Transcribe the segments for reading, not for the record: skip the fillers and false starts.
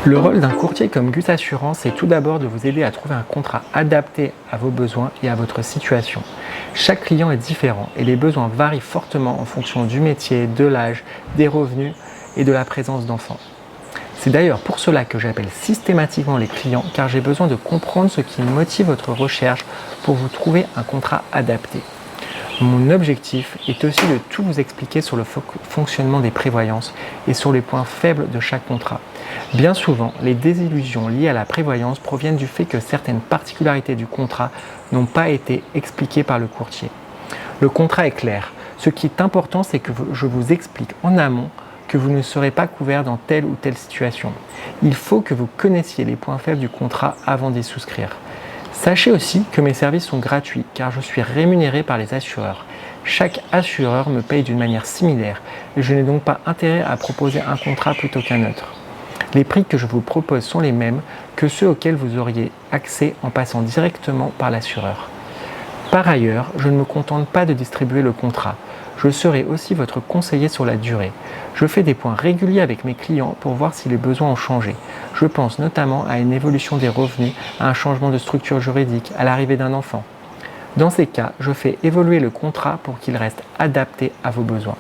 Le rôle d'un courtier comme Gus Assurance est tout d'abord de vous aider à trouver un contrat adapté à vos besoins et à votre situation. Chaque client est différent et les besoins varient fortement en fonction du métier, de l'âge, des revenus et de la présence d'enfants. C'est d'ailleurs pour cela que j'appelle systématiquement les clients, car j'ai besoin de comprendre ce qui motive votre recherche pour vous trouver un contrat adapté. Mon objectif est aussi de tout vous expliquer sur le fonctionnement des prévoyances et sur les points faibles de chaque contrat. Bien souvent, les désillusions liées à la prévoyance proviennent du fait que certaines particularités du contrat n'ont pas été expliquées par le courtier. Le contrat est clair. Ce qui est important, c'est que je vous explique en amont que vous ne serez pas couvert dans telle ou telle situation. Il faut que vous connaissiez les points faibles du contrat avant d'y souscrire. Sachez aussi que mes services sont gratuits car je suis rémunéré par les assureurs. Chaque assureur me paye d'une manière similaire et je n'ai donc pas intérêt à proposer un contrat plutôt qu'un autre. Les prix que je vous propose sont les mêmes que ceux auxquels vous auriez accès en passant directement par l'assureur. Par ailleurs, je ne me contente pas de distribuer le contrat. Je serai aussi votre conseiller sur la durée. Je fais des points réguliers avec mes clients pour voir si les besoins ont changé. Je pense notamment à une évolution des revenus, à un changement de structure juridique, à l'arrivée d'un enfant. Dans ces cas, je fais évoluer le contrat pour qu'il reste adapté à vos besoins.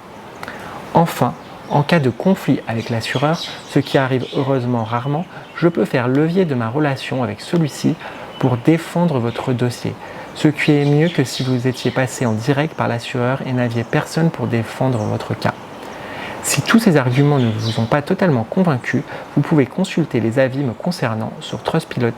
Enfin, en cas de conflit avec l'assureur, ce qui arrive heureusement rarement, je peux faire levier de ma relation avec celui-ci pour défendre votre dossier. Ce qui est mieux que si vous étiez passé en direct par l'assureur et n'aviez personne pour défendre votre cas. Si tous ces arguments ne vous ont pas totalement convaincu, vous pouvez consulter les avis me concernant sur Trustpilot.